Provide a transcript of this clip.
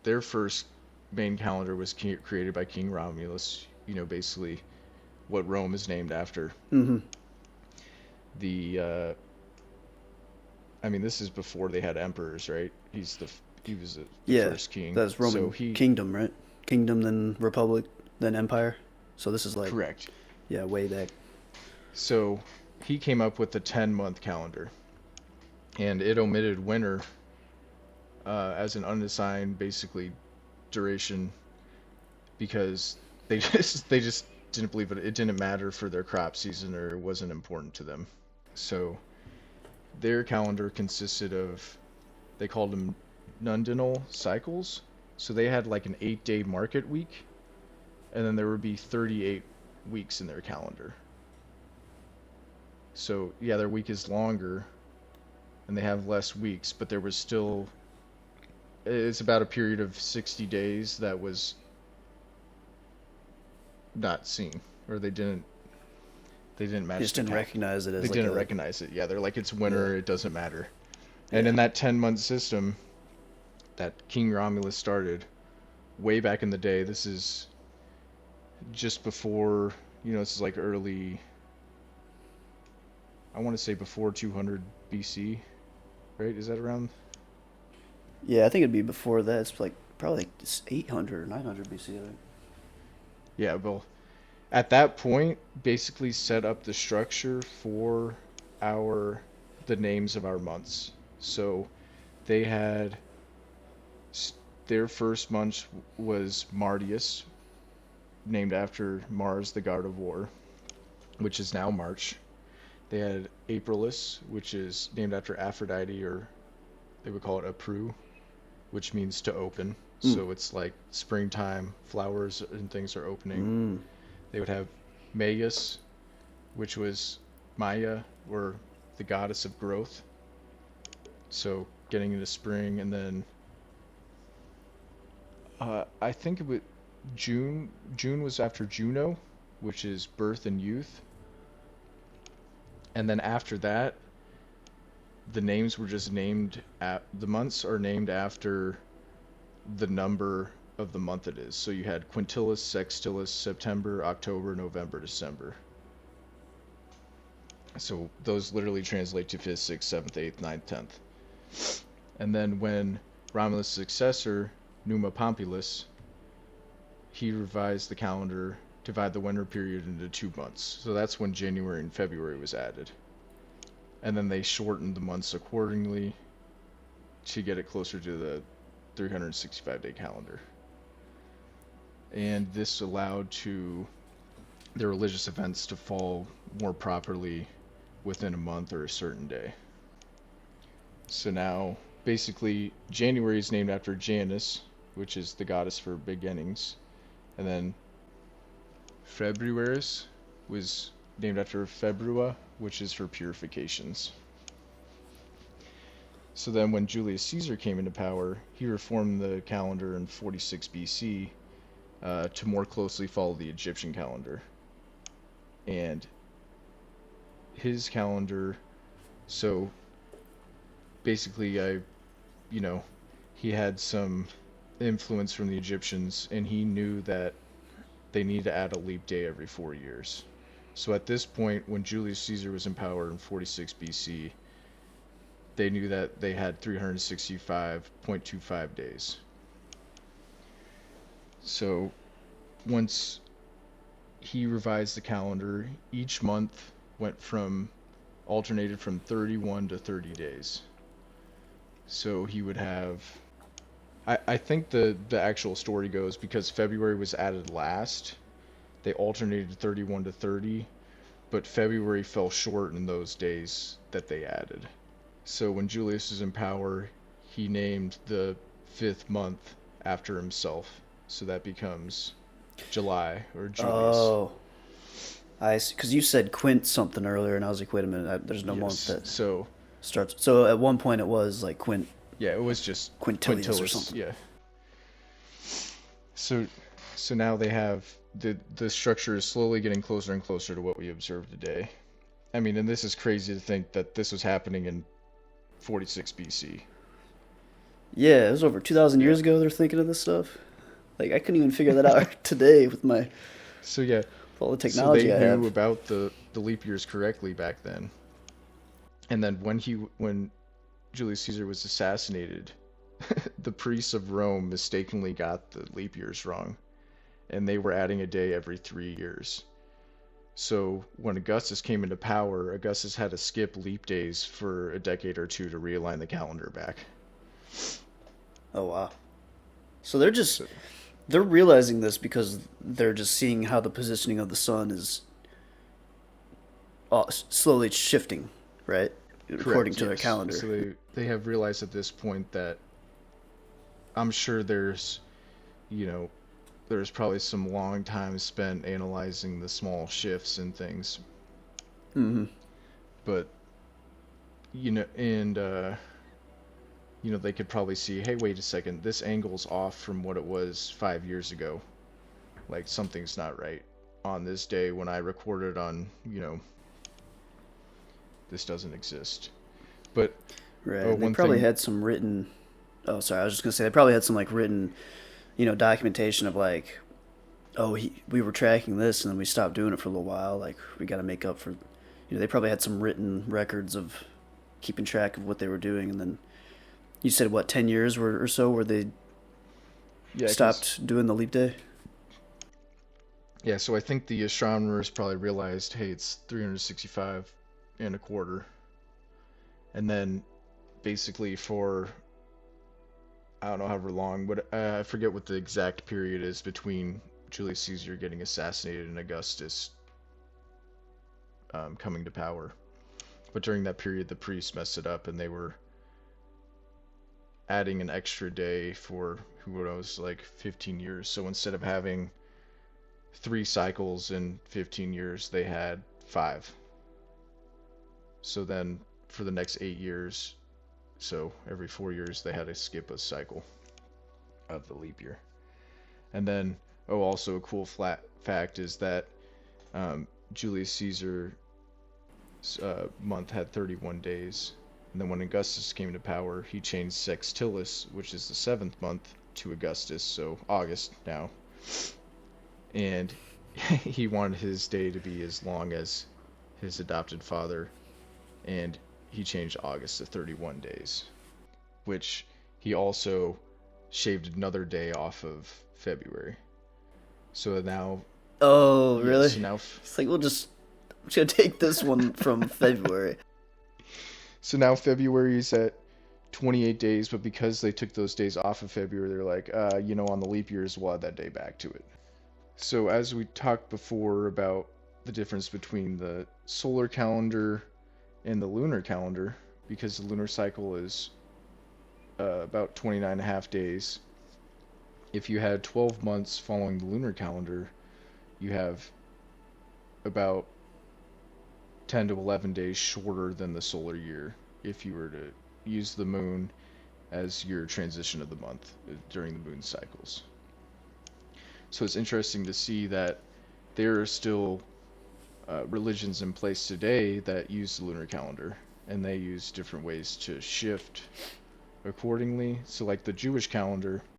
their first main calendar was created by King Romulus. Basically what Rome is named after. Mm-hmm. The I mean, this is before they had emperors, right? He was the Yeah, first king. that's So Roman kingdom, right? Kingdom, then republic, then empire. So this is like, correct. yeah, way back. So he came up with the 10-month calendar, and it omitted winter as an unassigned, basically, duration because they just didn't believe it. It didn't matter for their crop season, or it wasn't important to them. So their calendar consisted of, they called them nundinal cycles. So they had like an 8-day market week, and then there would be 38 weeks in their calendar. So yeah, their week is longer and they have less weeks, but there was still, it's about a period of 60 days that was not seen, or they didn't You match just the didn't count. recognize it They as like didn't a, recognize it. Yeah, they're like, it's yeah, winter, it doesn't matter. And yeah. in that 10-month system that King Romulus started way back in the day, this is just before, this is like early, I want to say before 200 BC, right? Is that around? Yeah, I think it'd be before that. It's like probably like 800 or 900 BC, I think. Yeah, well, at that point, basically set up the structure for our the names of our months. So they had their first month was Martius, named after Mars, the god of war, which is now March. They had Aprilis, which is named after Aphrodite, or they would call it Apru, which means to open. Mm. So it's like springtime, flowers and things are opening. Mm. They would have Maius, which was Maya, or the goddess of growth. So getting into spring, and then I think it was June. June was after Juno, which is birth and youth. And then after that, the names were just named the months are named after the number of the month it is. So you had Quintilis, Sextilis, September, October, November, December. So those literally translate to 5th, 6th, 7th, 8th, 9th, 10th. And then when Romulus' successor, Numa Pompilus, he revised the calendar, divide the winter period into 2 months. So that's when January and February was added. And then they shortened the months accordingly to get it closer to the 365-day calendar. And this allowed the religious events to fall more properly within a month or a certain day. So now, basically, January is named after Janus, which is the goddess for beginnings. And then Februaris was named after Februa, which is for purifications. So then when Julius Caesar came into power, he reformed the calendar in 46 BC to more closely follow the Egyptian calendar. And his calendar, so basically he had some influence from the Egyptians, and he knew that they needed to add a leap day every 4 years. So at this point, when Julius Caesar was in power in 46 BC, they knew that they had 365.25 days. So once he revised the calendar, each month alternated from 31 to 30 days. So he would have, I think the actual story goes, because February was added last, they alternated 31 to 30, but February fell short in those days that they added. So when Julius was in power, he named the 5th month after himself. So that becomes July, or Julius. Oh, I see. Because you said Quint something earlier, and I was like, wait a minute, there's no month Yes. that So starts. So at one point it was like yeah, it was just Quintilius or Quintilis. something. Yeah. So now they have the structure is slowly getting closer and closer to what we observe today. I mean, and this is crazy to think that this was happening in 46 BC. Yeah, it was over 2,000 Yeah. years ago they're thinking of this stuff. Like, I couldn't even figure that out today with So yeah, all the so they technology I knew have. about the leap years correctly back then. And then when Julius Caesar was assassinated, the priests of Rome mistakenly got the leap years wrong, and they were adding a day every 3 years. So when Augustus came into power, Augustus had to skip leap days for a decade or two to realign the calendar back. Oh, wow. So they're just So they're realizing this because they're just seeing how the positioning of the sun is slowly shifting, right? According correct, to their yes. calendar. So they have realized at this point that I'm sure you know, there's probably some long time spent analyzing the small shifts and things, Hmm. but and they could probably see, hey, wait a second, this angle's off from what it was 5 years ago. Like something's not right on this day when I recorded on, this doesn't exist. But Right. And they one probably thing, had some written. Oh, sorry. I was just gonna say they probably had some like written, documentation of like, oh, we were tracking this and then we stopped doing it for a little while. Like we got to make up for. They probably had some written records of keeping track of what they were doing, and then you said what 10 years or so where they yeah, because stopped doing the leap day. yeah, so I think the astronomers probably realized, hey, it's 365 and a quarter, and then basically for I don't know however long, but I forget what the exact period is between Julius Caesar getting assassinated and Augustus coming to power. But during that period, the priests messed it up, and they were adding an extra day for who knows, like 15 years. So instead of having 3 cycles in 15 years, they had 5. So then for the next 8 years, so every 4 years, they had to skip a cycle of the leap year. And then, also a cool flat fact is that Julius Caesar month had 31 days. And then when Augustus came to power, he changed Sextilis, which is the 7th month, to Augustus, so August now. And he wanted his day to be as long as his adopted father, and he changed August to 31 days, which he also shaved another day off of February. So now, Oh, yeah, really? so now, It's like I'm just gonna take this one from February. so now February is at 28 days, but because they took those days off of February, they're like, on the leap years, we'll add that day back to it. So as we talked before about the difference between the solar calendar and the lunar calendar, because the lunar cycle is about 29 and a half days. If you had 12 months following the lunar calendar, you have about 10 to 11 days shorter than the solar year if you were to use the moon as your transition of the month during the moon cycles. So it's interesting to see that there are still religions in place today that use the lunar calendar, and they use different ways to shift accordingly. So, like the Jewish calendar,